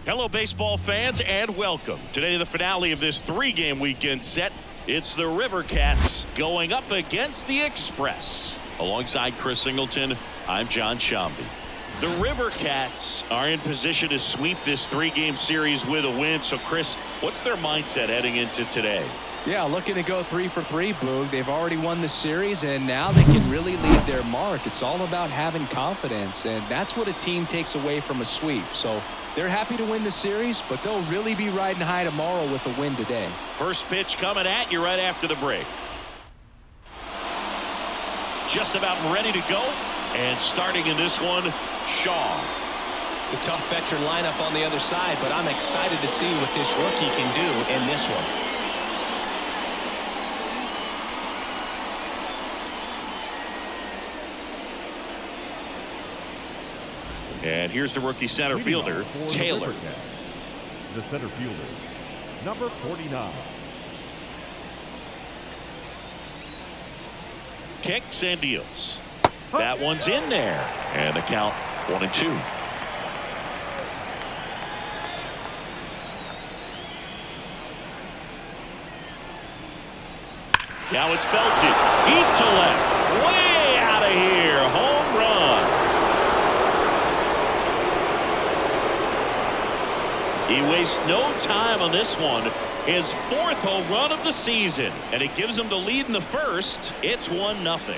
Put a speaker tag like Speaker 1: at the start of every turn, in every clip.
Speaker 1: Hello, baseball fans, and welcome. Today, the finale of this three-game weekend set. It's the Rivercats going up against the Express. Alongside Chris Singleton, I'm John Shambi. The Rivercats are in position to sweep this three-game series with a win. So, Chris, what's their mindset heading into today?
Speaker 2: Yeah, looking to go 3 for 3, Boog. They've already won the series, and now they can really leave their mark. It's all about having confidence, and that's what a team takes away from a sweep. So they're happy to win the series, but they'll really be riding high tomorrow with a win today.
Speaker 1: First pitch coming at you right after the break. Just about ready to go, and starting in this one, Shaw.
Speaker 3: It's a tough veteran lineup on the other side, but I'm excited to see what this rookie can do in this one.
Speaker 1: And here's the rookie center fielder, Taylor.
Speaker 4: The center fielder, number 49.
Speaker 1: Kicks and deals. That one's in there. And the count 1-2. Now it's belted. Deep to left. Way out of here. Home run. He wastes no time on this one. His 4th home run of the season. And it gives him the lead in the first. It's 1-0.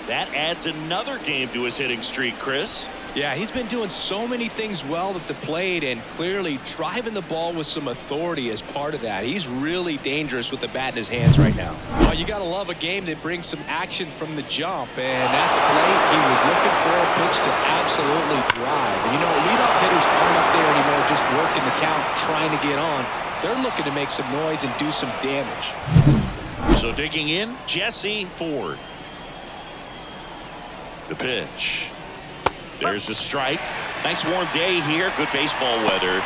Speaker 1: That adds another game to his hitting streak, Chris.
Speaker 2: Yeah, he's been doing so many things well at the plate and clearly driving the ball with some authority as part of that. He's really dangerous with the bat in his hands right now. Well, you got to love a game that brings some action from the jump. And at the plate, he was looking for a pitch to absolutely drive. And, you know, leadoff hitters aren't up there anymore just working the count, trying to get on. They're looking to make some noise and do some damage.
Speaker 1: So digging in, Jesse Ford. The pitch. There's the strike. Nice warm day here. Good baseball weather.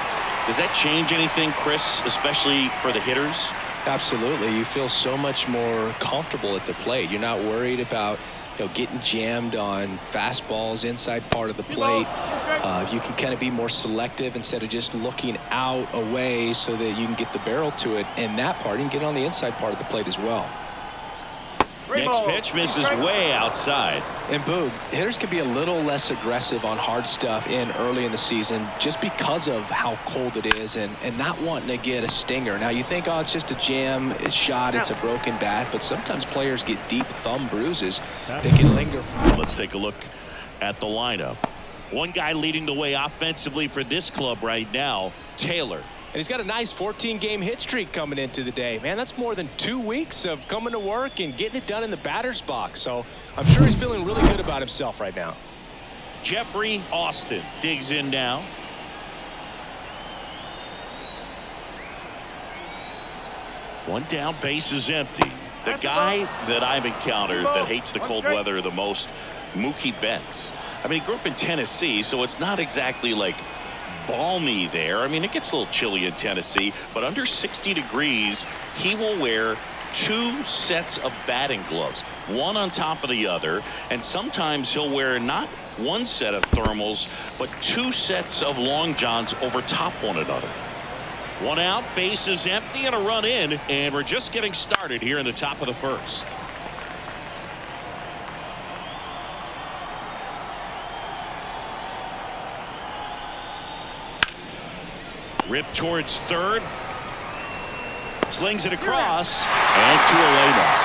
Speaker 1: Does that change anything, Chris, especially for the hitters?
Speaker 2: Absolutely. You feel so much more comfortable at the plate. You're not worried about getting jammed on fastballs inside part of the plate. You can kind of be more selective instead of just looking out away so that you can get the barrel to it. And that part, you can get on the inside part of the plate as well.
Speaker 1: Next pitch misses way outside.
Speaker 2: And Boog, hitters can be a little less aggressive on hard stuff early in the season just because of how cold it is and not wanting to get a stinger. Now you think, oh, it's just a jam, it's shot, it's a broken bat, but sometimes players get deep thumb bruises that can linger.
Speaker 1: Let's take a look at the lineup. One guy leading the way offensively for this club right now, Taylor.
Speaker 2: And he's got a nice 14-game hit streak coming into the day. Man, that's more than 2 weeks of coming to work and getting it done in the batter's box. So I'm sure he's feeling really good about himself right now.
Speaker 1: Jeffrey Austin digs in now. One down, base is empty. The guy that I've encountered that hates the cold weather the most, Mookie Betts. I mean, he grew up in Tennessee, so it's not exactly like balmy there. I mean, it gets a little chilly in Tennessee, but under 60 degrees, he will wear 2 sets of batting gloves, one on top of the other, and sometimes he'll wear not one set of thermals, but 2 sets of long johns over top one another. One out, base is empty, and a run in, and we're just getting started here in the top of the first. Rip towards third. Slings it across. And to a lay now.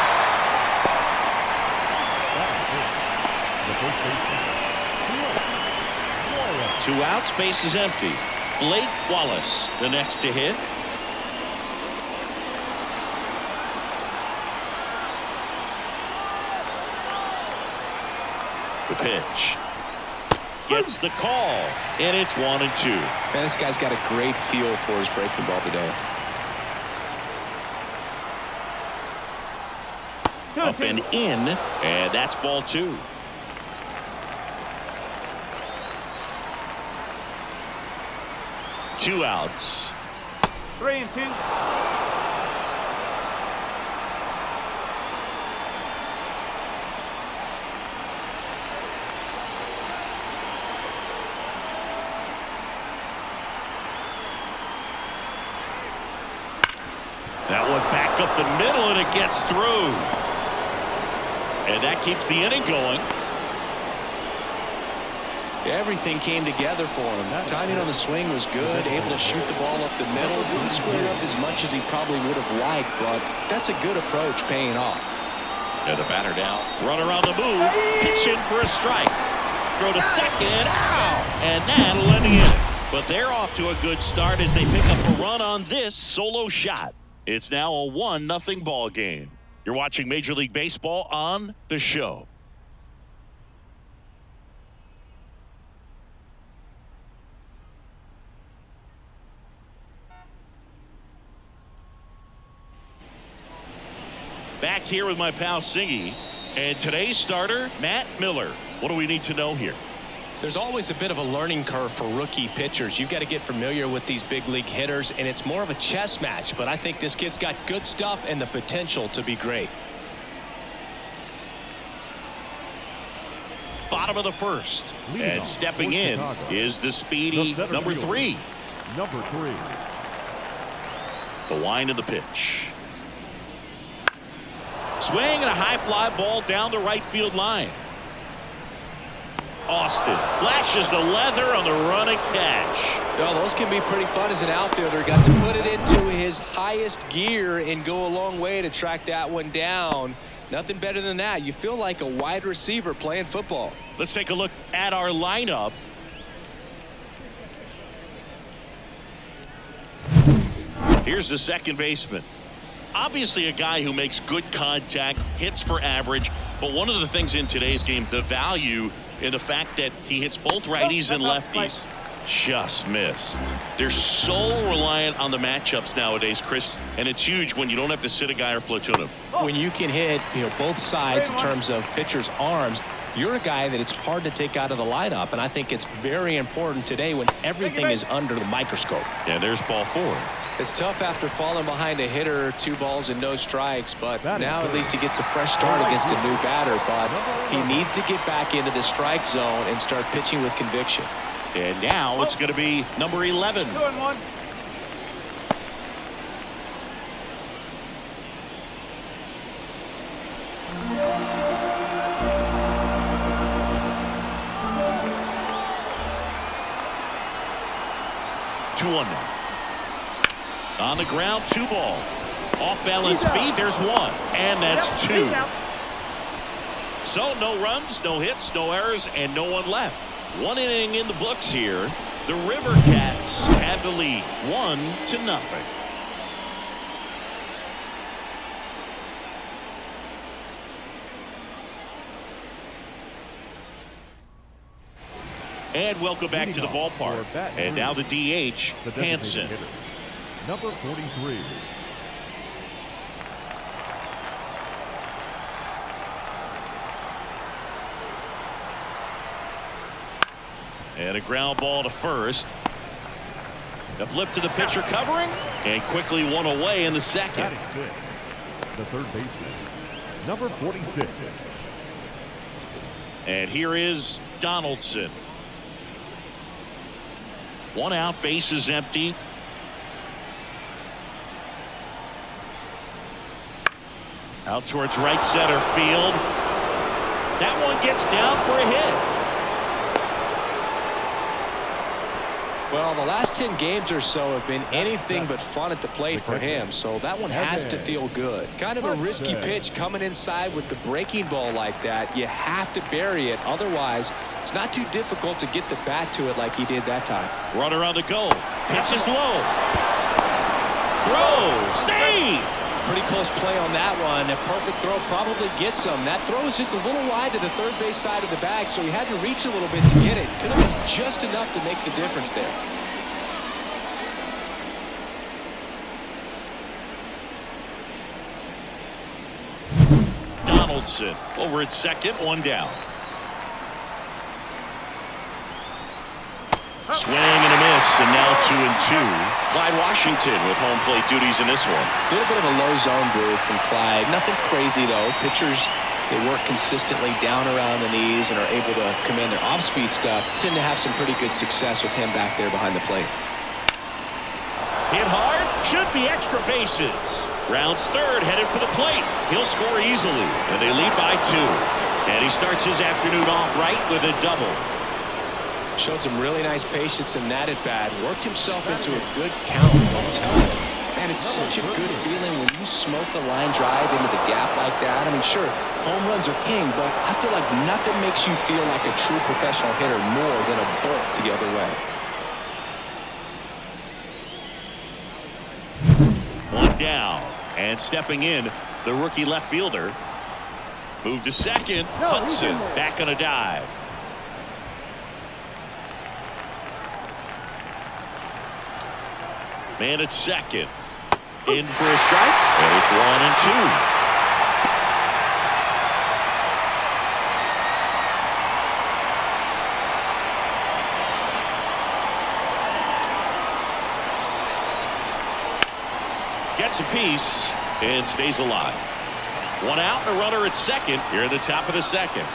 Speaker 1: 2 outs, base is empty. Blake Wallace, the next to hit. The pitch. Gets the call, and it's 1-2.
Speaker 2: Man, this guy's got a great feel for his breaking ball today.
Speaker 1: Up and in, and that's ball 2. Two outs.
Speaker 5: 3-2.
Speaker 1: up the middle, and it gets through. And that keeps the inning going.
Speaker 2: Everything came together for him. Timing on the swing was good. Able to shoot the ball up the middle. Didn't square up as much as he probably would have liked, but that's a good approach paying off.
Speaker 1: And the batter now. Runner on the move. Pitch in for a strike. Throw to second. Ow! And that'll end the inning. But they're off to a good start as they pick up a run on this solo shot. It's now a 1-0 ball game. You're watching Major League Baseball on The Show. Back here with my pal Singy, and today's starter, Matt Miller. What do we need to know here?
Speaker 3: There's always a bit of a learning curve for rookie pitchers. You've got to get familiar with these big league hitters, and it's more of a chess match, but I think this kid's got good stuff and the potential to be great.
Speaker 1: Bottom of the first, and stepping in is the speedy number 3.
Speaker 4: Number 3.
Speaker 1: The wind of the pitch. Swing and a high fly ball down the right field line. Austin flashes the leather on the running catch.
Speaker 2: Well, those can be pretty fun as an outfielder. Got to put it into his highest gear and go a long way to track that one down. Nothing better than that. You feel like a wide receiver playing football.
Speaker 1: Let's take a look at our lineup. Here's the second baseman. Obviously a guy who makes good contact, hits for average, but one of the things in today's game, the value in the fact that he hits both righties and lefties. Just missed. They're so reliant on the matchups nowadays, Chris, and it's huge when you don't have to sit a guy or platoon him.
Speaker 3: When you can hit, both sides in terms of pitchers' arms, you're a guy that it's hard to take out of the lineup, and I think it's very important today when everything is under the microscope.
Speaker 1: And there's ball 4.
Speaker 2: It's tough after falling behind a hitter, 2 balls and no strikes, but now at least he gets a fresh start against a new batter, but he needs to get back into the strike zone and start pitching with conviction.
Speaker 1: And now it's going to be number 11.
Speaker 5: 2-1.
Speaker 1: Now. On the ground, 2 ball. Off balance feed, there's 1. And that's 2. So no runs, no hits, no errors, and no one left. 1 inning in the books here. The Rivercats have the lead 1-0. And welcome back to the ballpark. And now the DH, Hansen.
Speaker 4: Number 43.
Speaker 1: And a ground ball to first. A flip to the pitcher covering, and quickly one away in the second.
Speaker 4: The third baseman, number 46.
Speaker 1: And here is Donaldson. 1 out, bases empty. Out towards right center field. That one gets down for a hit.
Speaker 2: Well, the last 10 games or so have been anything but fun at the plate for him, so that one has to feel good. Kind of a risky pitch coming inside with the breaking ball like that. You have to bury it, otherwise it's not too difficult to get the bat to it like he did that time.
Speaker 1: Runner on the go. Pitch is low. Throw. Save.
Speaker 2: Pretty close play on that one. A perfect throw probably gets him. That throw is just a little wide to the third base side of the bag, so he had to reach a little bit to get it. Could have been just enough to make the difference there.
Speaker 1: Donaldson over at second, 1 down. Swing and a miss, and now 2-2. Clyde Washington with home plate duties in this one.
Speaker 2: A little bit of a low zone move from Clyde. Nothing crazy, though. Pitchers, they work consistently down around the knees and are able to command their off-speed stuff. Tend to have some pretty good success with him back there behind the plate.
Speaker 1: Hit hard. Should be extra bases. Rounds third, headed for the plate. He'll score easily, and they lead by 2. And he starts his afternoon off right with a double.
Speaker 3: Showed some really nice patience in that at-bat. Worked himself into a good count. I'll tell you, man, it's such a good feeling when you smoke a line drive into the gap like that. I mean, sure, home runs are king, but I feel like nothing makes you feel like a true professional hitter more than a bolt the other way.
Speaker 1: One down, and stepping in, the rookie left fielder. Move to second. Hudson back on a dive. Man at second. In for a strike, and it's 1-2. Gets a piece and stays alive. One out and a runner at second here at the top of the second.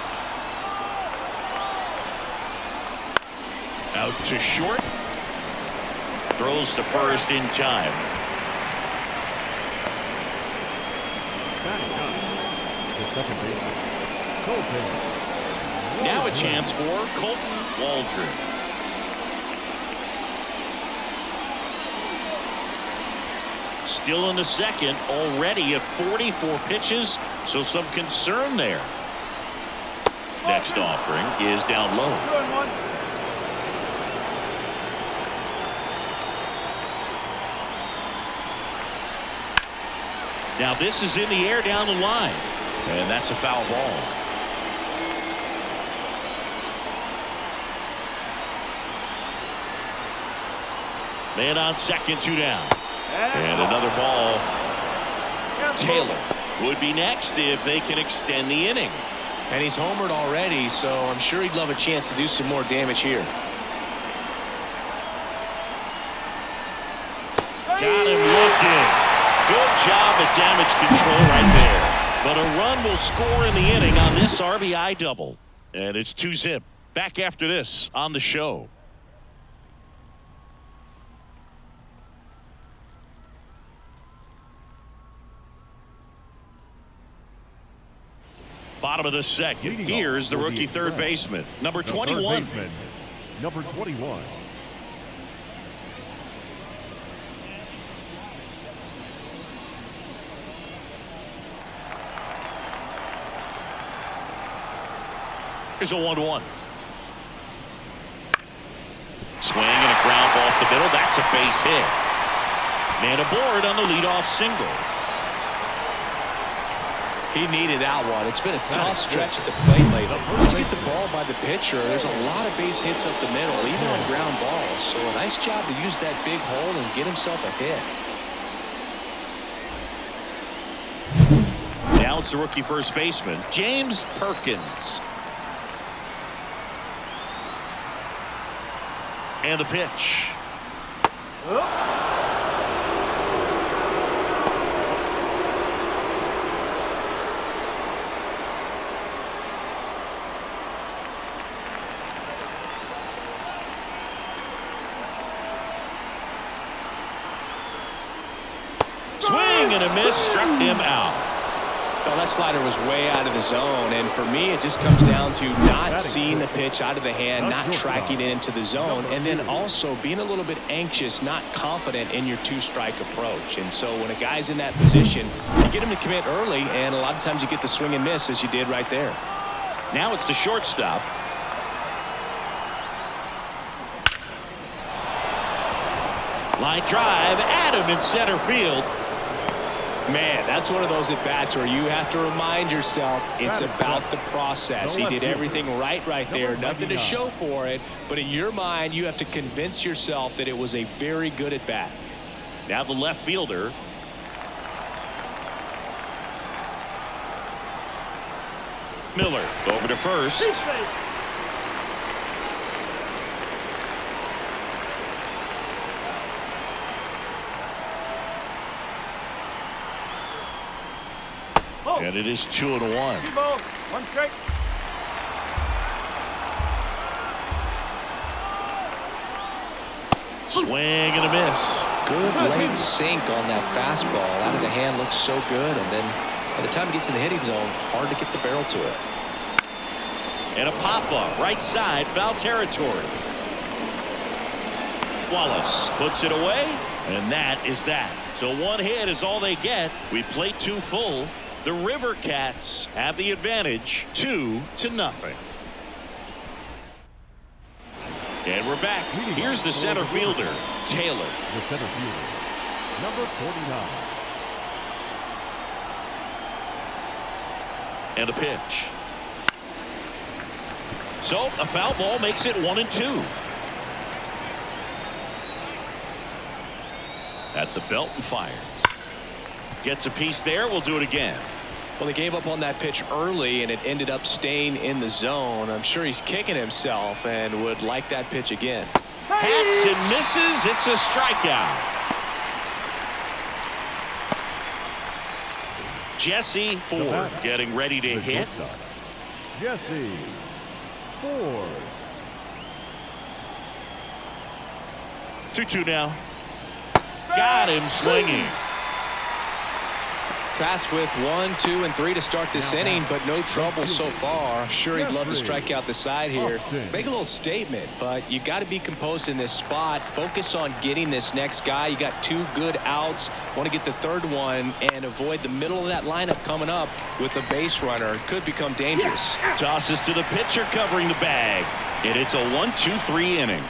Speaker 1: Out to short. Throws to first in time.
Speaker 4: The second baseman, Colton.
Speaker 1: Now a chance for Colton Waldron. Still in the second, already at 44 pitches, so some concern there. Next offering is down low. Now this is in the air down the line, and that's a foul ball. Man on second, 2 down. And another ball. Taylor would be next if they can extend the inning.
Speaker 3: And he's homered already, so I'm sure he'd love a chance to do some more damage here.
Speaker 1: Got him looking. Good job at damage control right there. But a run will score in the inning on this RBI double. And it's 2-zip. Back after this on the show. Bottom of the second. Here's the rookie third baseman, number 21.
Speaker 4: Number 21.
Speaker 1: Here's a 1-1. Swing and a ground ball off the middle. That's a base hit. Man aboard on the leadoff single.
Speaker 3: He needed that one. It's been a tough stretch at the plate lately. Once you get the ball by the pitcher, there's a lot of base hits up the middle, even on ground balls. So a nice job to use that big hole and get himself a hit.
Speaker 1: Now it's the rookie first baseman, James Perkins. And the pitch. Swing and a miss, struck him out.
Speaker 3: Well, that slider was way out of the zone, and for me it just comes down to not seeing the pitch out of the hand, not tracking it into the zone, and then also being a little bit anxious, not confident in your two-strike approach. And so when a guy's in that position, you get him to commit early, and a lot of times you get the swing and miss as you did right there.
Speaker 1: Now it's the shortstop. Line drive, Adam in center field.
Speaker 3: Man, that's one of those at-bats where you have to remind yourself it's about the process. He did everything right there. Nothing to show for it. But in your mind, you have to convince yourself that it was a very good at-bat.
Speaker 1: Now the left fielder. Miller over to first. And it is 2-1.
Speaker 5: One strike.
Speaker 1: Swing and a miss.
Speaker 2: good late sink on that fastball. Out of the hand, looks so good, and then by the time it gets in the hitting zone, hard to get the barrel to it.
Speaker 1: And a pop-up right side, foul territory. Wallace puts it away, and that is that. So one hit is all they get. We play 2 full. The Rivercats have the advantage, 2-0. And we're back. Here's the center fielder, Taylor.
Speaker 4: The center fielder, number 49.
Speaker 1: And a pitch. So a foul ball makes it 1-2. At the belt and fires. Gets a piece there. We'll do it again.
Speaker 3: Well, they gave up on that pitch early, and it ended up staying in the zone. I'm sure he's kicking himself and would like that pitch again.
Speaker 1: Hacks and misses. It's a strikeout. Jesse Ford getting ready to hit.
Speaker 4: Jesse Ford.
Speaker 1: 2-2 now. Got him swinging.
Speaker 2: Tasked with 1, 2, and 3 to start this inning, but no trouble so far. I'm sure he'd love to strike out the side here. Make a little statement, but you got to be composed in this spot. Focus on getting this next guy. You got 2 good outs. Want to get the 3rd one and avoid the middle of that lineup coming up with a base runner. It could become dangerous.
Speaker 1: Tosses to the pitcher covering the bag. And it's a 1-2-3 inning.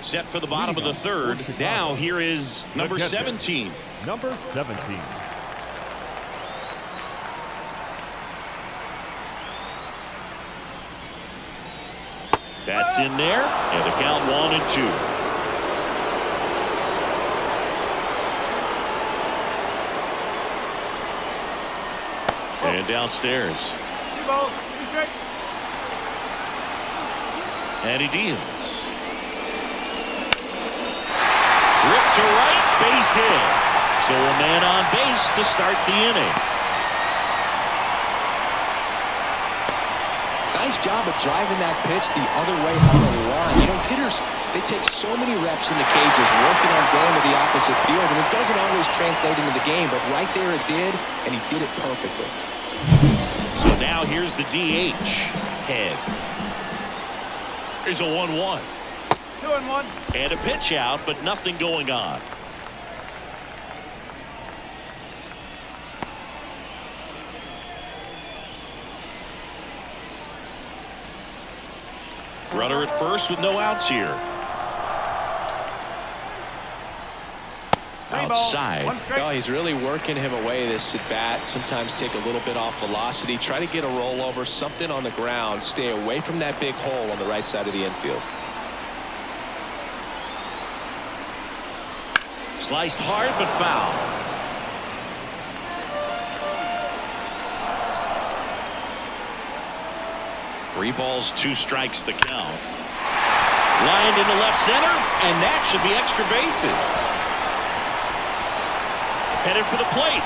Speaker 1: Set for the bottom of the 3rd. Now here is number 17.
Speaker 4: Number 17.
Speaker 1: That's in there, and the count 1-2. And downstairs. And he deals. Ripped to right, base hit. So a man on base to start the inning.
Speaker 2: Nice job of driving that pitch the other way on the line. You know, hitters, they take so many reps in the cages working on going to the opposite field, and it doesn't always translate into the game, but right there it did, and he did it perfectly.
Speaker 1: So now here's the DH. Head. Here's a 1-1.
Speaker 5: 2-1.
Speaker 1: And a pitch out, but nothing going on. Runner at first with no outs here. Outside.
Speaker 3: Oh, he's really working him away this at bat. Sometimes take a little bit off velocity. Try to get a rollover, something on the ground. Stay away from that big hole on the right side of the infield.
Speaker 1: Sliced hard but foul. 3 balls, 2 strikes the count. Lined into left center, and that should be extra bases. Headed for the plate.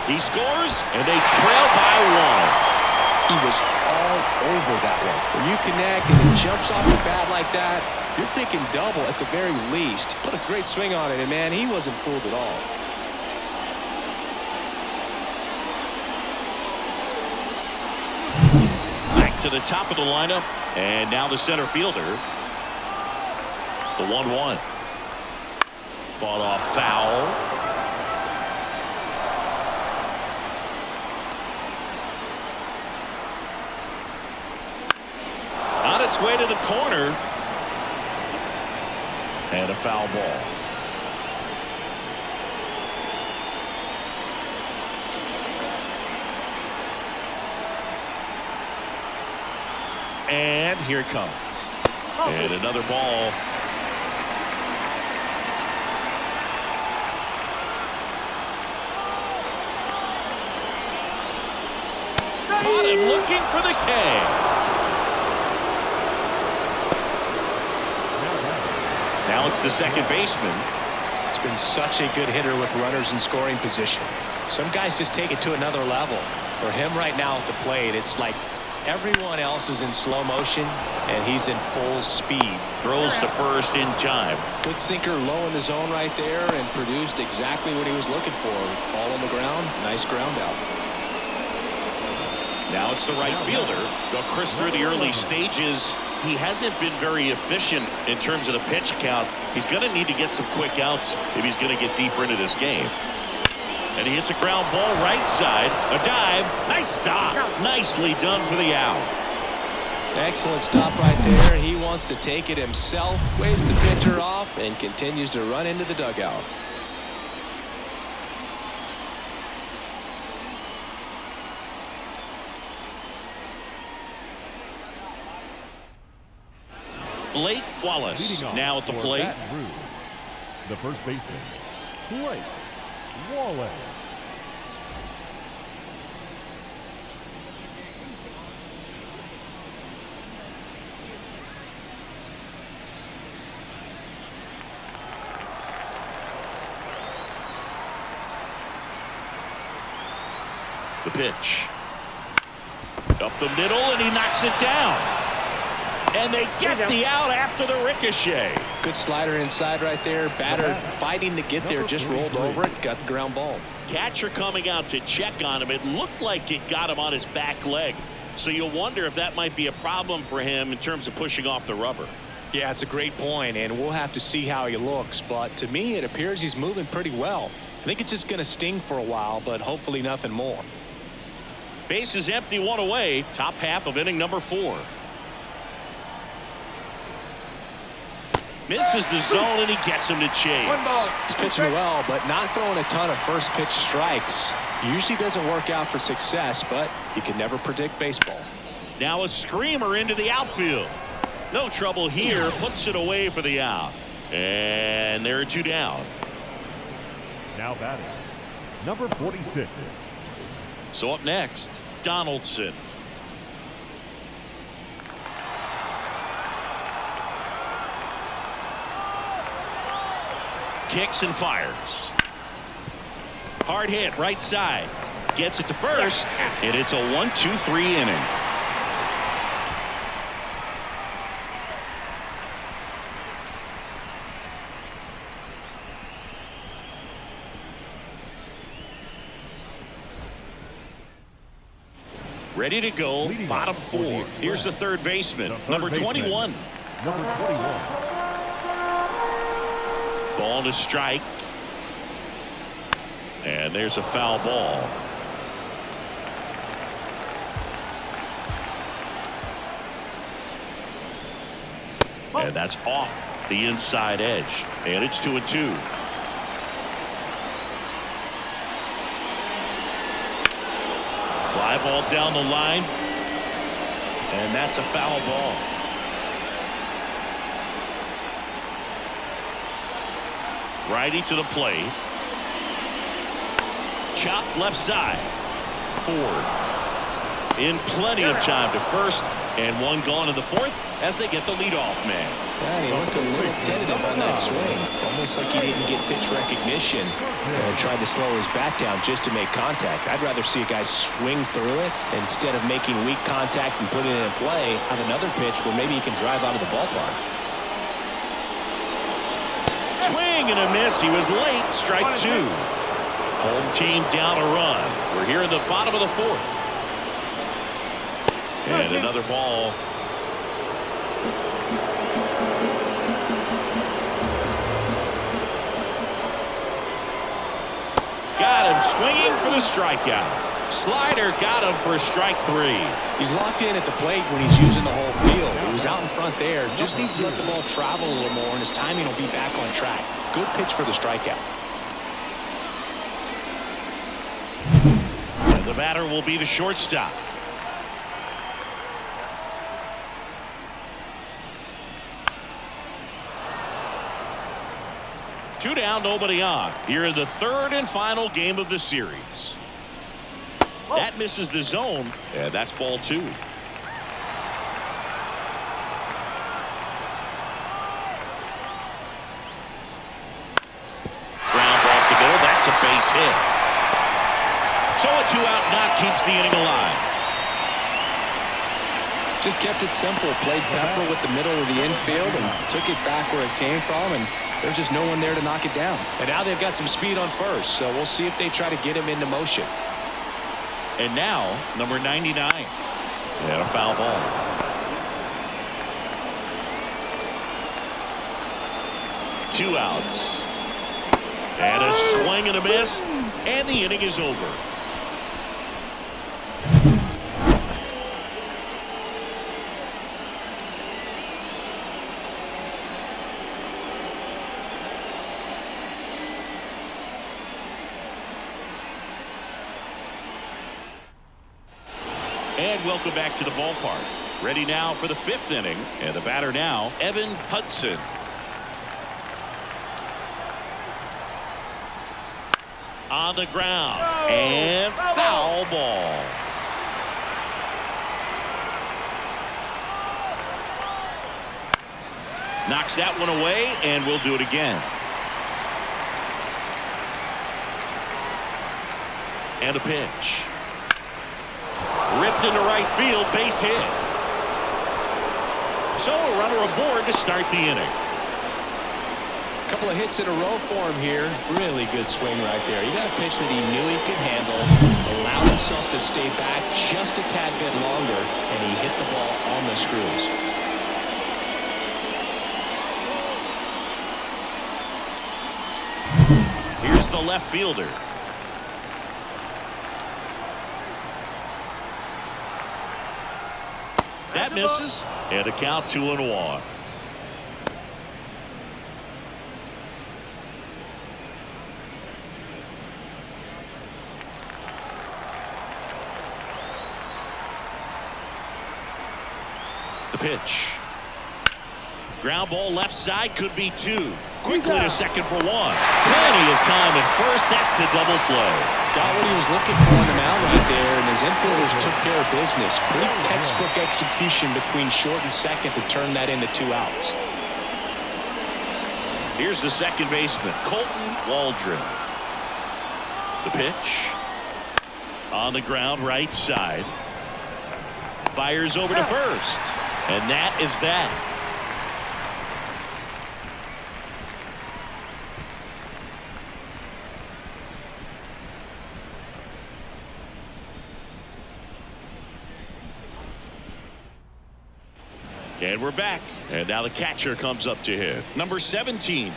Speaker 1: He scores, and they trail by 1.
Speaker 2: He was all over that one.
Speaker 3: When you connect and it jumps off your bat like that, you're thinking double at the very least. Put a great swing on it, and man, he wasn't fooled at all.
Speaker 1: Back to the top of the lineup, and now the center fielder. The 1-1. Fought off foul. On its way to the corner. And a foul ball. And here it comes. And another ball. Caught him looking for the K. Now it's the second baseman.
Speaker 2: It's
Speaker 3: been such a good hitter with runners in scoring position. Some guys just take it to another level. For him right now at the plate, it's like everyone else is in slow motion and he's in full speed.
Speaker 1: Throws to first in time.
Speaker 2: Good sinker low in the zone right there and produced exactly what he was looking for. Ball on the ground. Nice ground out.
Speaker 1: Now it's the right fielder. Though Chris, through the early stages, he hasn't been very efficient in terms of the pitch count. He's going to need to get some quick outs if he's going to get deeper into this game. And he hits a ground ball right side. A dive. Nice stop. Nicely done for the out.
Speaker 2: Excellent stop right there. He wants to take it himself. Waves the pitcher off and continues to run into the dugout.
Speaker 1: Blake Wallace now at the plate.
Speaker 4: Baton Rouge, the first baseman, Blake Wallace.
Speaker 1: The pitch. Up the middle, and he knocks it down. And they get the out after the ricochet.
Speaker 2: Good slider inside right there. Batter fighting to get there. Just rolled over it. Got the ground ball.
Speaker 1: Catcher coming out to check on him. It looked like it got him on his back leg. So you'll wonder if that might be a problem for him in terms of pushing off the rubber.
Speaker 3: Yeah, it's a great point, and we'll have to see how he looks. But to me, it appears he's moving pretty well. I think it's just going to sting for a while, but hopefully nothing more.
Speaker 1: Base is empty, one away. Top half of inning number 4. Misses the zone, and he gets him to chase.
Speaker 3: He's pitching well, but not throwing a ton of first pitch strikes. Usually doesn't work out for success, but you can never predict baseball.
Speaker 1: Now a screamer into the outfield. No trouble here. Puts it away for the out. And there are 2 down.
Speaker 4: Now batting, number 46.
Speaker 1: So up next, Donaldson. Kicks and fires. Hard hit right side. Gets it to first, and it's a 1-2-3 inning. Ready to go.
Speaker 4: Leading
Speaker 1: Bottom
Speaker 4: off for the
Speaker 1: 4.
Speaker 4: Express,
Speaker 1: Here's the third baseman,
Speaker 4: the third
Speaker 1: number
Speaker 4: baseman,
Speaker 1: 21.
Speaker 4: Number 21.
Speaker 1: Ball to strike. And there's a foul ball. And that's off the inside edge. And it's 2-2. Fly ball down the line. And that's a foul ball. Righty to the plate. Chopped left side. Ford in plenty of time to first, and one gone in the 4th as they get the leadoff man.
Speaker 3: Yeah, he looked a little tentative on that swing, almost like he didn't get pitch recognition and tried to slow his bat down just to make contact. I'd rather see a guy swing through it instead of making weak contact and putting it in play. Have another pitch where maybe he can drive out of the ballpark.
Speaker 1: Swing and a miss. He was late. Strike 2. Home team down a run. We're here in the bottom of the 4th. And another ball. Got him swinging for the strikeout. Slider got him for strike 3.
Speaker 3: He's locked in at the plate when he's using the whole field. He was out in front there. Just needs to let the ball travel a little more, and his timing will be back on track. Good pitch for the strikeout.
Speaker 1: And the batter will be the shortstop. Two down, nobody on. Here in the 3rd and final game of the series. That misses the zone, and that's ball 2. hit. So a 2-out knock keeps the inning alive.
Speaker 3: Just kept it simple. Played pepper with the middle of the infield and took it back where it came from, and there's just no one there to knock it down. And now they've got some speed on first, so we'll see if they try to get him into motion.
Speaker 1: And now number 99. And a foul ball. Two outs. And a swing and a miss. And the inning is over. And welcome back to the ballpark. Ready now for the 5th inning. And the batter now, Evan Hudson. On the ground. And foul ball. Knocks that one away, and we'll do it again. And a pitch. Ripped into right field, base hit. So a runner aboard to start the inning.
Speaker 3: A couple of hits in a row for him here. Really good swing right there. He got a pitch that he knew he could handle, allowed himself to stay back just a tad bit longer, and he hit the ball on the screws.
Speaker 1: Here's the left fielder. That misses, and a count 2-1. The pitch. Ground ball left side, could be 2. Quickly to second for 1. Plenty of time at first. That's a double play.
Speaker 3: Got what he was looking for on the mound right there, and his infielders took care of business. Pretty textbook execution between short and second to turn that into 2 outs.
Speaker 1: Here's the second baseman, Colton Waldron. The pitch. On the ground, right side. Fires over to first. And that is that. And we're back. And now the catcher comes up to hit. Number 17.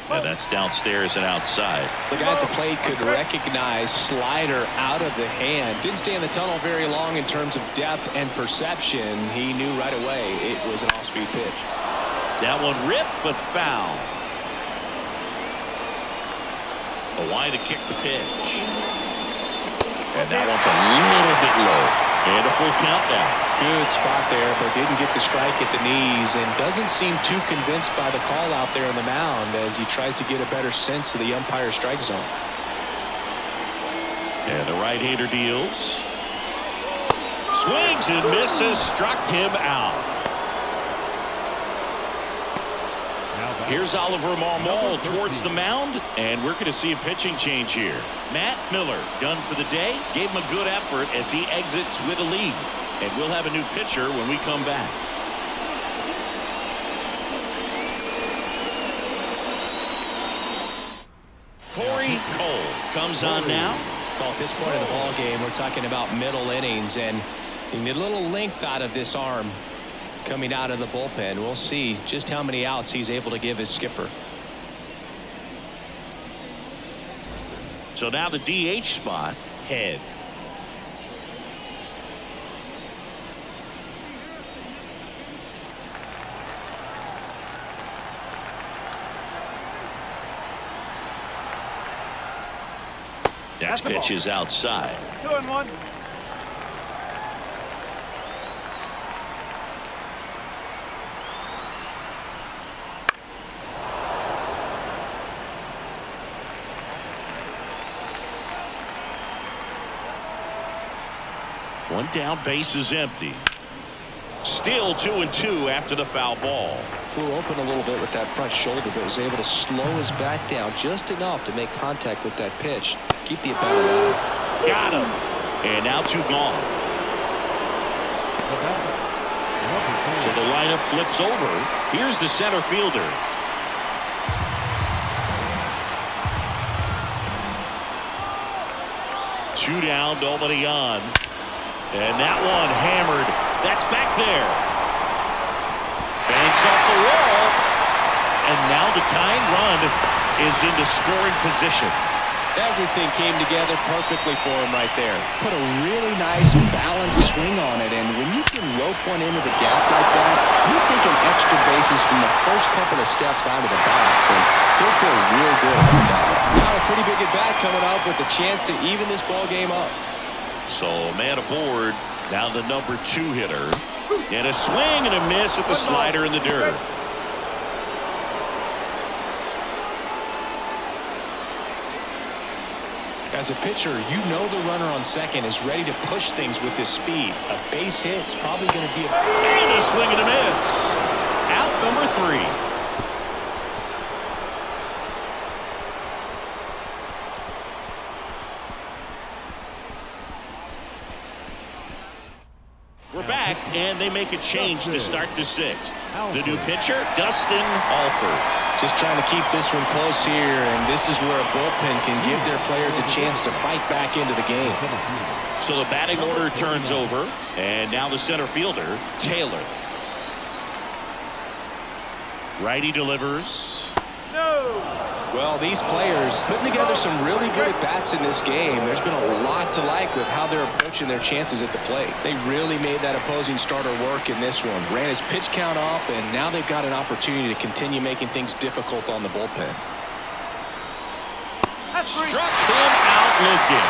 Speaker 1: And that's downstairs and outside.
Speaker 3: The guy at the plate could recognize slider out of the hand. Didn't stay in the tunnel very long in terms of depth and perception. He knew right away it was an off-speed pitch.
Speaker 1: That one ripped, but foul. A wide to kick the pitch. And that one's a little bit low. And a full count now.
Speaker 3: Good spot there, but didn't get the strike at the knees and doesn't seem too convinced by the call out there on the mound as he tries to get a better sense of the umpire strike zone.
Speaker 1: And the right-hander deals. Swings and misses. Struck him out. Here's Oliver Marmol towards the mound, and we're going to see a pitching change here. Matt Miller, done for the day, gave him a good effort as he exits with a lead. And we'll have a new pitcher when we come back. Corey Cole comes on now.
Speaker 3: Well, at this point of the ball game, we're talking about middle innings, and you need a little length out of this arm coming out of the bullpen. We'll see just how many outs he's able to give his skipper.
Speaker 1: So now the DH spot, Head. Next pitch is outside.
Speaker 5: 2-1.
Speaker 1: One down, base is empty. Still 2-2 after the foul ball.
Speaker 2: Flew open a little bit with that front shoulder, but was able to slow his bat down just enough to make contact with that pitch. Keep the at-bat alive.
Speaker 1: Got him. And now 2 gone. So the lineup flips over. Here's the center fielder. Two down, nobody on. And that one hammered. That's back there. Banks off the wall. And now the tying run is into scoring position.
Speaker 3: Everything came together perfectly for him right there. Put a really nice balanced swing on it, and when you can rope one into the gap like that, you're thinking extra bases from the first couple of steps out of the box, and he'll feel real good about that.
Speaker 2: Now a pretty big at-bat coming up with a chance to even this ball game up.
Speaker 1: So man aboard. Now the number 2 hitter. And a swing and a miss at the slider in the dirt.
Speaker 3: As a pitcher, you know the runner on second is ready to push things with his speed. A base hit's probably going to be a...
Speaker 1: And a swing and a miss. Out number 3. We're back, and they make a change to start the 6th. The new pitcher, Dustin Alford.
Speaker 3: Just trying to keep this one close here, and this is where a bullpen can give their players a chance to fight back into the game.
Speaker 1: So the batting order turns over, and now the center fielder, Taylor. Righty delivers.
Speaker 2: Well, these players putting together some really good at-bats in this game. There's been a lot to like with how they're approaching their chances at the plate.
Speaker 3: They really made that opposing starter work in this one. Ran his pitch count off, and now they've got an opportunity to continue making things difficult on the bullpen.
Speaker 1: Struck him out looking.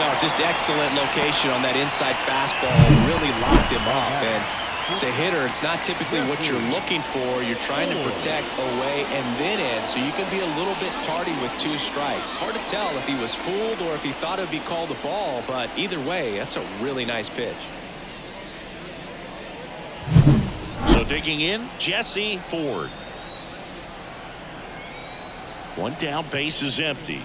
Speaker 3: Oh, just excellent location on that inside fastball. Really locked him up. And as a hitter, it's not typically what you're looking for. You're trying to protect away and then in, so you can be a little bit tardy with 2 strikes. Hard to tell if he was fooled or if he thought it would be called a ball, but either way, that's a really nice pitch.
Speaker 1: So digging in, Jesse Ford. 1 down, base is empty.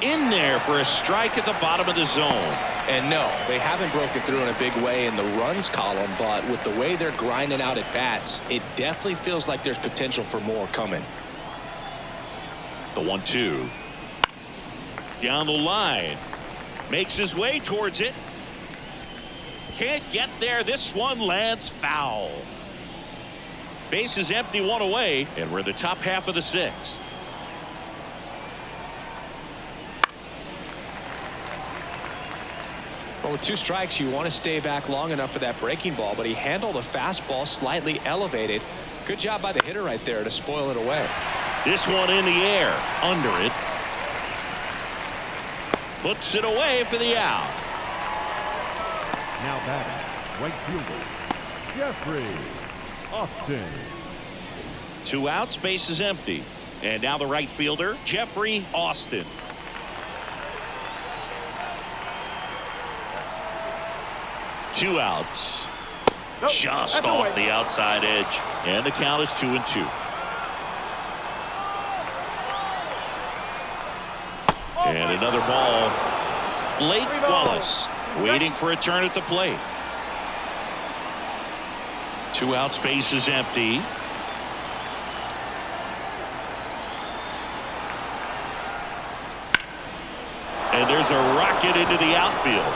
Speaker 1: In there for a strike at the bottom of the zone.
Speaker 3: And no, they haven't broken through in a big way in the runs column, but with the way they're grinding out at bats, it definitely feels like there's potential for more coming.
Speaker 1: The 1-2. Down the line. Makes his way towards it. Can't get there. This one lands foul. Base is empty, 1 away, and we're in the top half of the 6th.
Speaker 3: Well, with 2 strikes, you want to stay back long enough for that breaking ball, but he handled a fastball slightly elevated. Good job by the hitter right there to spoil it away.
Speaker 1: This one in the air, under it. Puts it away for the out.
Speaker 4: Now batting, right fielder, Jeffrey Austin.
Speaker 1: 2 outs, base is empty. And now the right fielder, Jeffrey Austin. Two outs. Just off the outside edge. And the count is 2-2. And another ball. Blake Wallace waiting for a turn at the plate. 2 outs, base is empty. And there's a rocket into the outfield.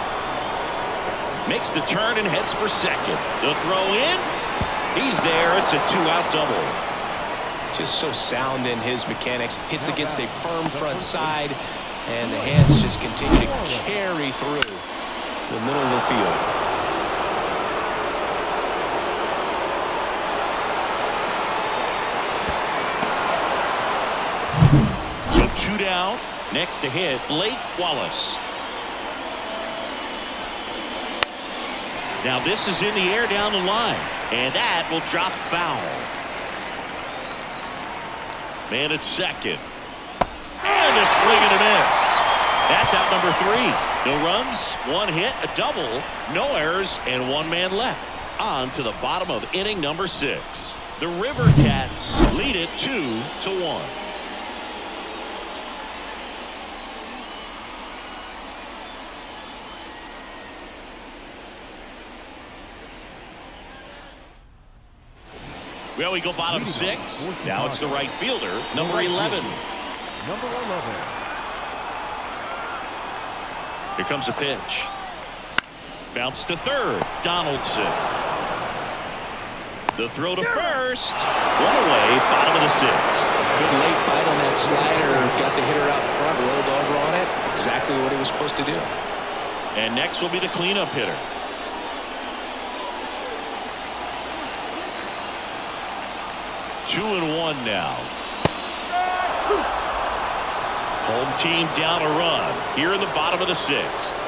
Speaker 1: Makes the turn and heads for second. The throw in. He's there. It's a 2-out double.
Speaker 3: Just so sound in his mechanics. Hits against a firm front side, and the hands just continue to carry through the middle of the field.
Speaker 1: So 2 down. Next to hit, Blake Wallace. Now this is in the air down the line, and that will drop foul. Man at second. And a swing and a miss. That's out number 3. No runs, 1 hit, a double, no errors, and 1 man left. On to the bottom of inning number 6. The Rivercats lead it 2-1. Well, we go bottom 6. Now it's the right fielder, number 11.
Speaker 4: Number 11.
Speaker 1: Here comes a pitch. Bounce to third. Donaldson. The throw to first. 1 away, bottom of the 6th.
Speaker 3: Good late bite on that slider. Got the hitter out front, rolled over on it. Exactly what he was supposed to do.
Speaker 1: And next will be the cleanup hitter. Two and one now. Home team down a run here in the bottom of the 6th.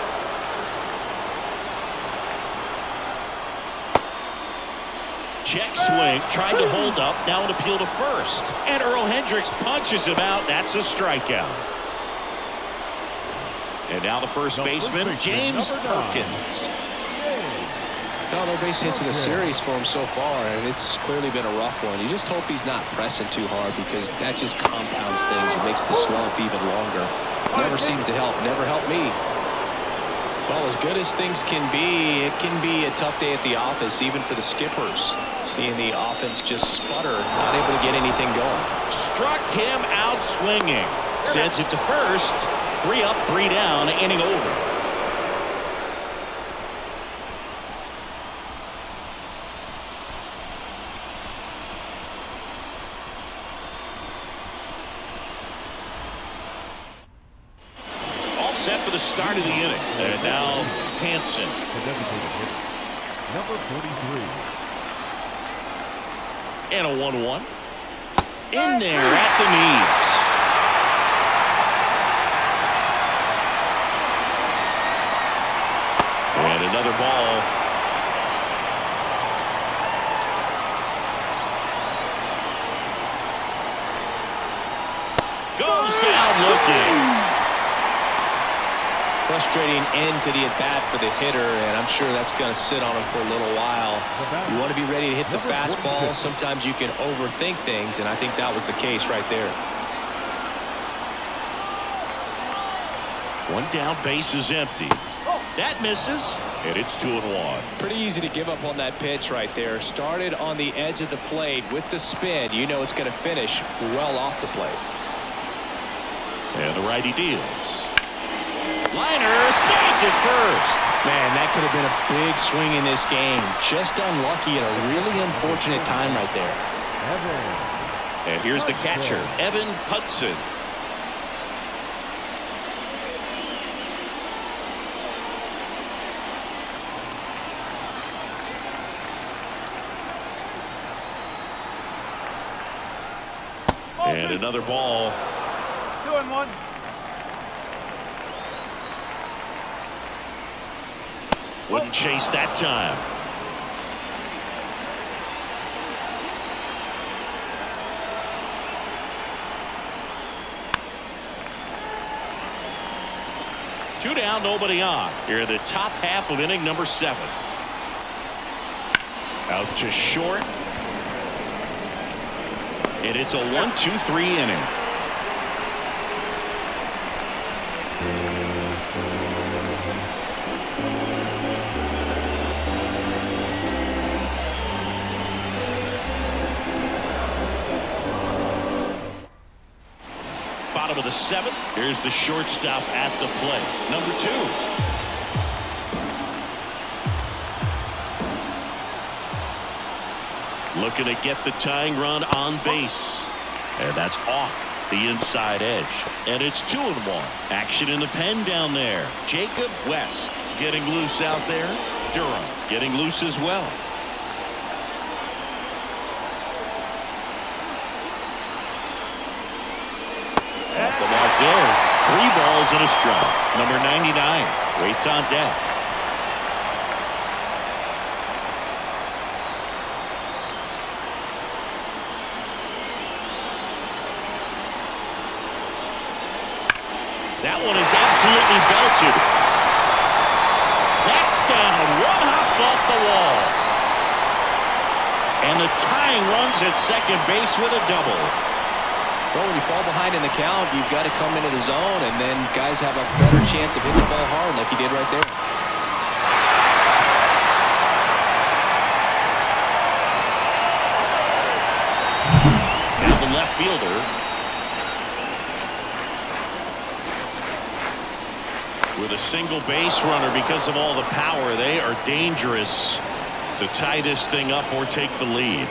Speaker 1: Check swing, tried to hold up, now an appeal to first. And Earl Hendricks punches him out. That's a strikeout. And now the first baseman, James Perkins.
Speaker 3: No, no base hits in the series for him so far, and it's clearly been a rough one. You just hope he's not pressing too hard, because that just compounds things. It makes the slump even longer. Never seemed to help. Never helped me. Well, as good as things can be, it can be a tough day at the office, even for the skippers. Seeing the offense just sputter, not able to get anything going.
Speaker 1: Struck him out swinging. Sends it to first. 3 up, 3 down, inning over. All set for the start of the inning. And now Hansen.
Speaker 4: The designated hitter, number 43.
Speaker 1: And a 1-1. In there at the knees. And another ball. Goes down looking.
Speaker 3: Frustrating end to the at-bat for the hitter, and I'm sure that's going to sit on him for a little while. You want to be ready to hit the fastball. Sometimes you can overthink things, and I think that was the case right there.
Speaker 1: 1 down, base is empty. That misses, and it's 2-1.
Speaker 3: Pretty easy to give up on that pitch right there. Started on the edge of the plate with the spin. You know it's going to finish well off the plate.
Speaker 1: And the righty deals. Liner snagged it first.
Speaker 3: Man, that could have been a big swing in this game. Just unlucky at a really unfortunate time right there.
Speaker 1: And here's the catcher, Evan Hudson. And another ball.
Speaker 5: 2-1.
Speaker 1: Wouldn't chase that time. Two down, nobody on. Here in the top half of inning number 7. Out to short. And it's a 1-2-3 inning. Bottom of the 7th. Here's the shortstop at the plate, number 2. Looking to get the tying run on base. And that's off the inside edge. And it's 2-1. Action in the pen down there. Jacob West getting loose out there. Durham getting loose as well. Off the mark there. 3 balls and a strike. Number 99 waits on deck. That one is absolutely belted. That's down. One hops off the wall. And the tying runs at second base with a double.
Speaker 3: Well, when you fall behind in the count, you've got to come into the zone, and then guys have a better chance of hitting the ball hard like he did right there.
Speaker 1: Now the left fielder. With a single base runner because of all the power, they are dangerous to tie this thing up or take the lead.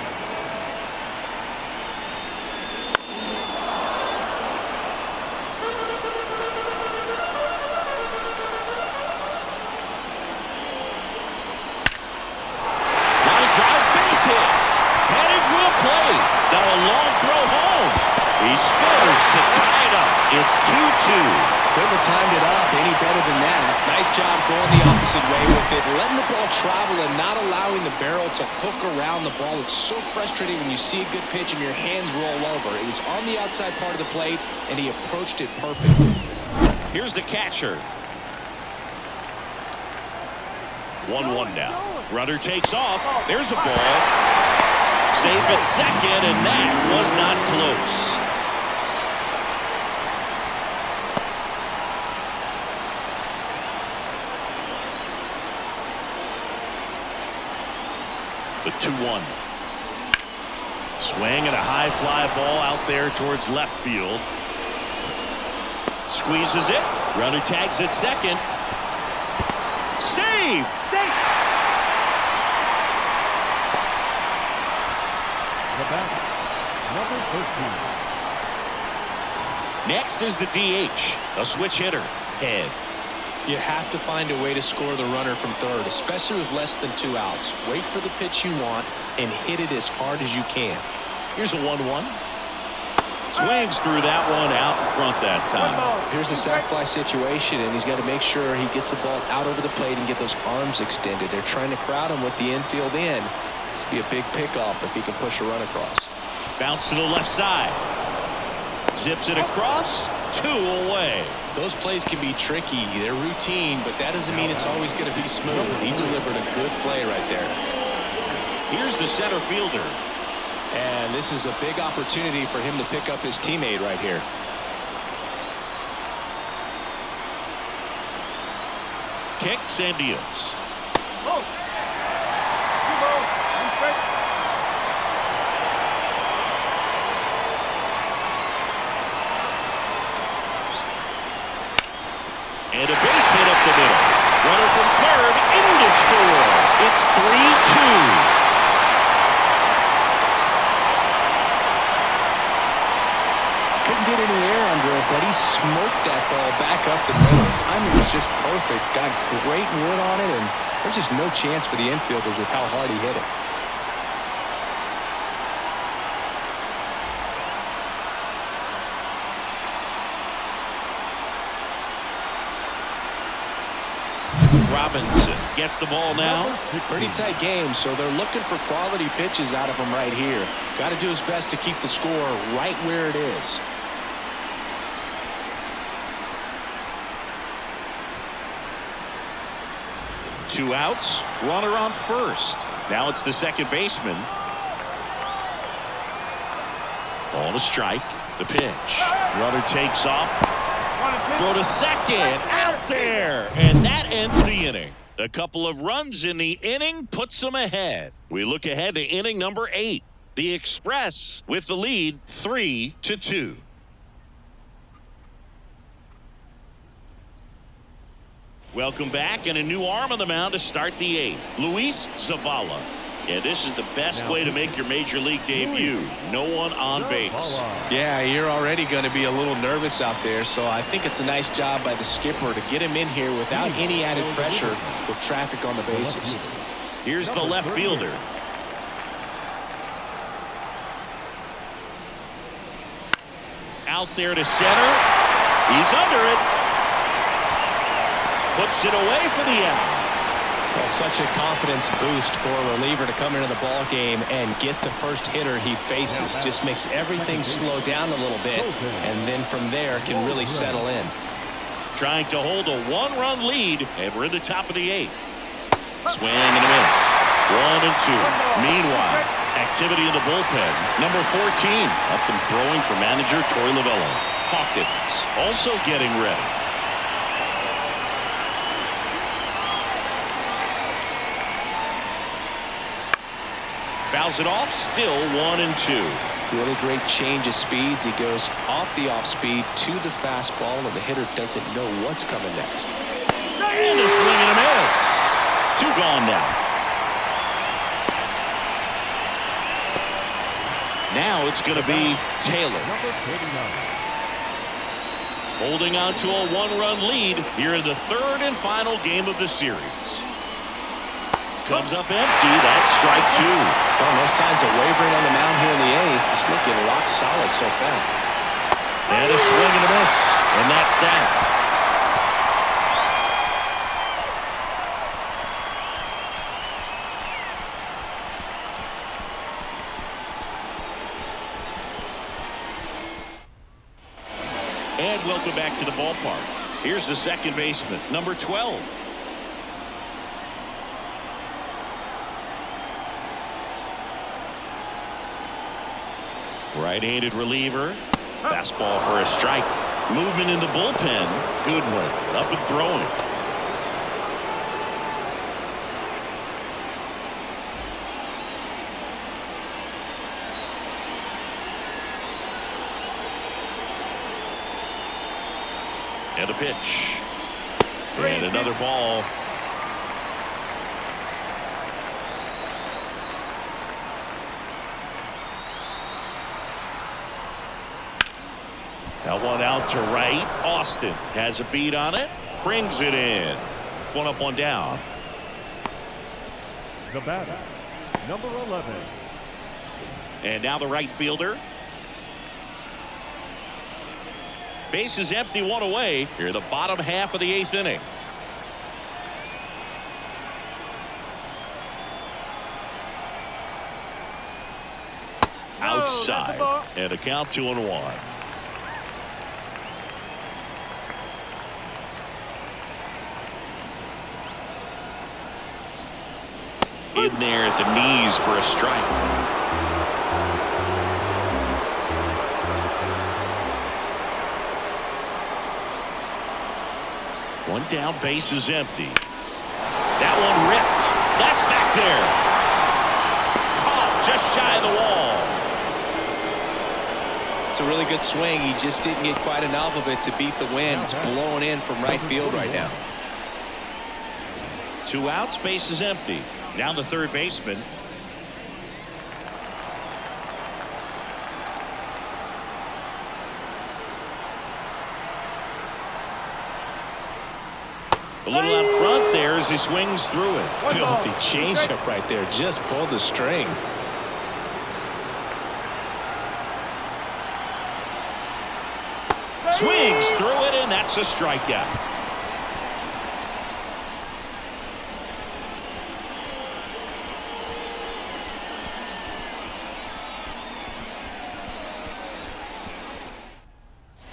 Speaker 1: Line drive, base hit. Headed for the plate. Now a long throw home. He scores to tie it up. It's 2-2.
Speaker 3: Couldn't have timed it up any better than that. Nice job going the opposite way with it, letting the ball travel and not allowing the barrel to hook around the ball. It's so frustrating when you see a good pitch and your hands roll over. It was on the outside part of the plate, and he approached it perfectly.
Speaker 1: Here's the catcher. 1-1 now. Runner takes off. There's a ball. Safe at second, and that was not close. The 2-1. Swing and a high fly ball out there towards left field. Squeezes it. Runner tags at second. Save!
Speaker 4: The batter, number 13.
Speaker 1: Next is the DH, a switch hitter. Head.
Speaker 3: You have to find a way to score the runner from third, especially with less than 2 outs. Wait for the pitch you want and hit it as hard as you can.
Speaker 1: Here's a 1-1. Swings through that one out in front that time.
Speaker 3: Here's a sac fly situation, and he's got to make sure he gets the ball out over the plate and get those arms extended. They're trying to crowd him with the infield in. This would be a big pickoff if he can push a run across.
Speaker 1: Bounce to the left side. Zips it across. 2 away.
Speaker 3: Those plays can be tricky. They're routine, but that doesn't mean it's always going to be smooth. He delivered a good play right there.
Speaker 1: Here's the center fielder.
Speaker 3: And this is a big opportunity for him to pick up his teammate right here.
Speaker 1: Kicks and deals. And a base hit up the middle. Runner from third in to score. It's 3-2.
Speaker 3: Couldn't get any air under it, but he smoked that ball back up the middle. Timing was just perfect. Got great wood on it, and there's just no chance for the infielders with how hard he hit it.
Speaker 1: Robinson gets the ball now.
Speaker 3: Pretty tight game, so they're looking for quality pitches out of him right here. Got to do his best to keep the score right where it is.
Speaker 1: Two outs, runner on first. Now it's the second baseman. Ball to strike. The pitch. Runner takes off. Throw to second. Out there. And that ends the inning. A couple of runs in the inning puts them ahead. We look ahead to inning number 8. The Express with the lead 3-2. Welcome back, and a new arm on the mound to start the 8th. Luis Zavala. Yeah, this is the best way to make your major league debut. No one on base.
Speaker 3: Yeah, you're already going to be a little nervous out there, so I think it's a nice job by the skipper to get him in here without any added pressure with traffic on the bases.
Speaker 1: Here's the left fielder. Out there to center. He's under it. Puts it away for the out.
Speaker 3: Well, such a confidence boost for a reliever to come into the ball game and get the first hitter he faces. Just makes everything slow down a little bit, and then from there can really settle in.
Speaker 1: trying to hold a one-run lead, and we're in the top of the 8th. Swing and a miss. 1-2. Meanwhile, activity in the bullpen. Number 14 up and throwing for manager Troy Lavello. Hawkins also getting ready. Fouls it off. Still 1-2.
Speaker 3: Really great change of speeds. He goes off the off speed to the fastball, and the hitter doesn't know what's coming next.
Speaker 1: And a swing and a miss. 2 gone now. Now it's going to be Taylor.
Speaker 4: Number 39.
Speaker 1: Holding on to a one-run lead here in the 3rd and final game of the series. Comes up empty. That's strike 2.
Speaker 3: Oh, no signs of wavering on the mound here in the 8th. He's looking rock solid so far.
Speaker 1: And a swing and a miss. And that's that. And welcome back to the ballpark. Here's the second baseman, number 12. Right-handed reliever. Fastball for a strike. Movement in the bullpen. Good one. Up and throwing. And a pitch. And another ball. That one out to right. Austin has a beat on it. Brings it in. 1 up, 1 down.
Speaker 4: The batter, number 11.
Speaker 1: And now the right fielder. Base is empty, 1 away. Here, the bottom half of the 8th inning. Outside. And a count 2-1. In there at the knees for a strike. One down, base is empty. That one ripped. That's back there. Oh, just shy of the wall.
Speaker 3: It's a really good swing. He just didn't get quite enough of it to beat the wind. It's blowing in from right field right now.
Speaker 1: 2 outs, base is empty. Now the third baseman. A little out front there as he swings through it.
Speaker 3: Filthy changeup right there. Just pulled the string.
Speaker 1: Swings through it, and that's a strikeout.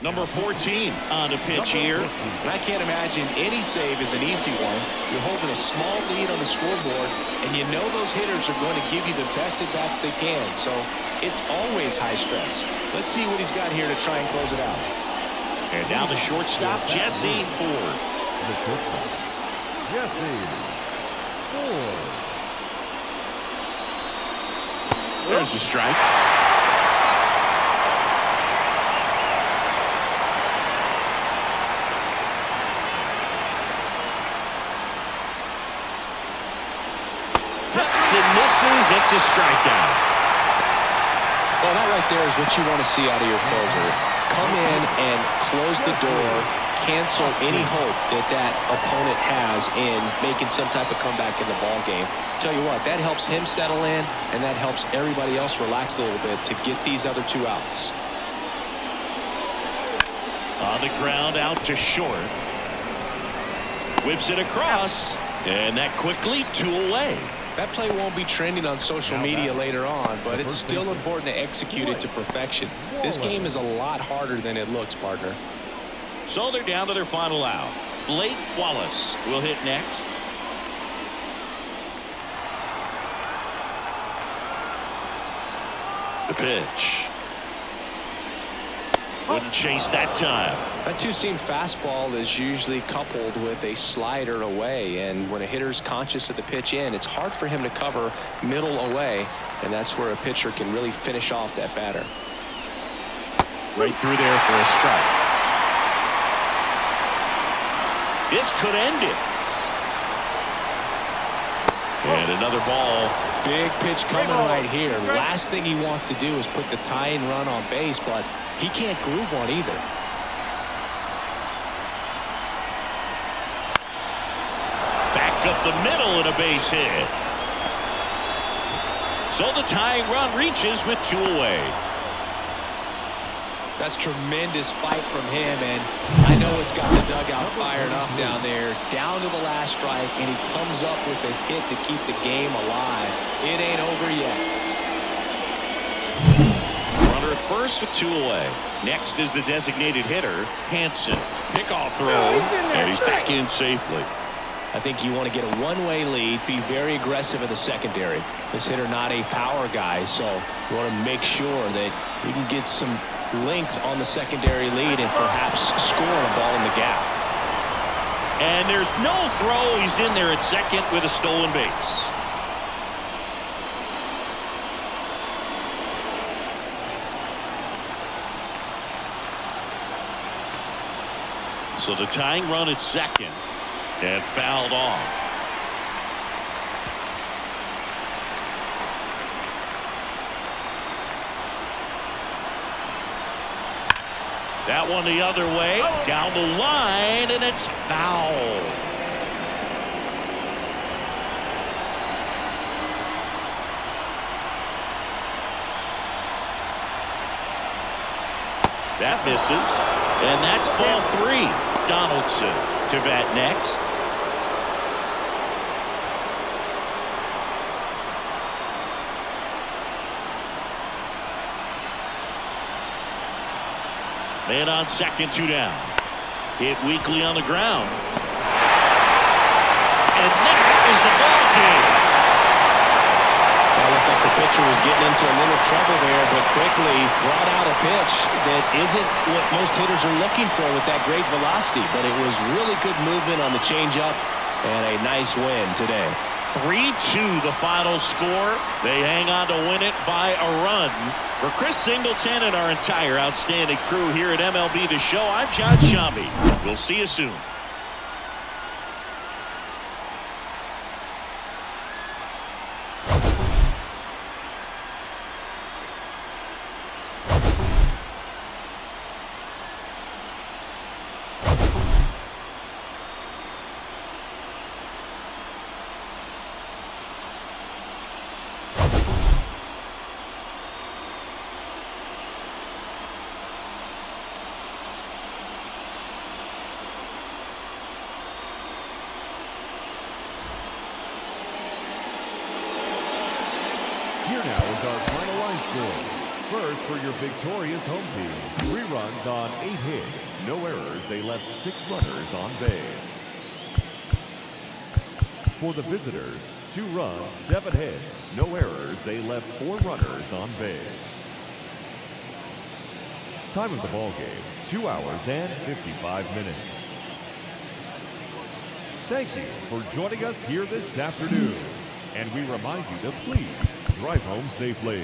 Speaker 1: Number 14 on the pitch here.
Speaker 3: And I can't imagine any save is an easy one. You're holding a small lead on the scoreboard, and you know those hitters are going to give you the best at-bats they can. So it's always high stress. Let's see what he's got here to try and close it out.
Speaker 1: And now the shortstop, Jesse Ford.
Speaker 4: The shortstop, Jesse Ford.
Speaker 1: There's the strike. It's a strikeout.
Speaker 3: Well, that right there is what you want to see out of your closer. Come in and close the door, cancel any hope that that opponent has in making some type of comeback in the ball game. Tell you what, that helps him settle in, and that helps everybody else relax a little bit to get these other 2 outs.
Speaker 1: On the ground, out to short. Whips it across, and that quickly 2 away.
Speaker 3: That play won't be trending on social media later on, but it's still important to execute it to perfection. This game is a lot harder than it looks, partner.
Speaker 1: So they're down to their final out. Blake Wallace will hit next. The pitch. Wouldn't chase that time.
Speaker 3: That two-seam fastball is usually coupled with a slider away, and when a hitter's conscious of the pitch in, it's hard for him to cover middle away, and that's where a pitcher can really finish off that batter.
Speaker 1: Right through there for a strike. This could end it. And another ball.
Speaker 3: Big pitch coming right here. Last thing he wants to do is put the tying run on base, but he can't groove one either.
Speaker 1: Back up the middle and a base hit. So the tying run reaches with 2 away.
Speaker 3: That's tremendous fight from him, and I know it's got the dugout fired up down there. Down to the last strike, and he comes up with a hit to keep the game alive. It ain't over yet.
Speaker 1: Runner at first with 2 away. Next is the designated hitter, Hansen. Pickoff throw, and he's back in safely.
Speaker 3: I think you want to get a one-way lead, be very aggressive in the secondary. This hitter not a power guy, so you want to make sure that you can get some length on the secondary lead and perhaps score a ball in the gap.
Speaker 1: And there's no throw. He's in there at second with a stolen base. So the tying run at second and fouled off. That one the other way, down the line, and it's foul. That misses, and that's ball 3. Donaldson to bat next. Man on second, 2 down. Hit weakly on the ground. And that is the ball game.
Speaker 3: Well, looked like the pitcher was getting into a little trouble there, but quickly brought out a pitch that isn't what most hitters are looking for with that great velocity, but it was really good movement on the changeup and a nice win today.
Speaker 1: 3-2 the final score. They hang on to win it by a run. For Chris Singleton and our entire outstanding crew here at MLB The Show, I'm John Shambi. We'll see you soon.
Speaker 4: Here now is our final line score. First, for your victorious home team, 3 runs on 8 hits, no errors. They left 6 runners on base. For the visitors, 2 runs, 7 hits, no errors. They left 4 runners on base. Time of the ball game, 2 hours and 55 minutes. Thank you for joining us here this afternoon. And we remind you to please drive home safely.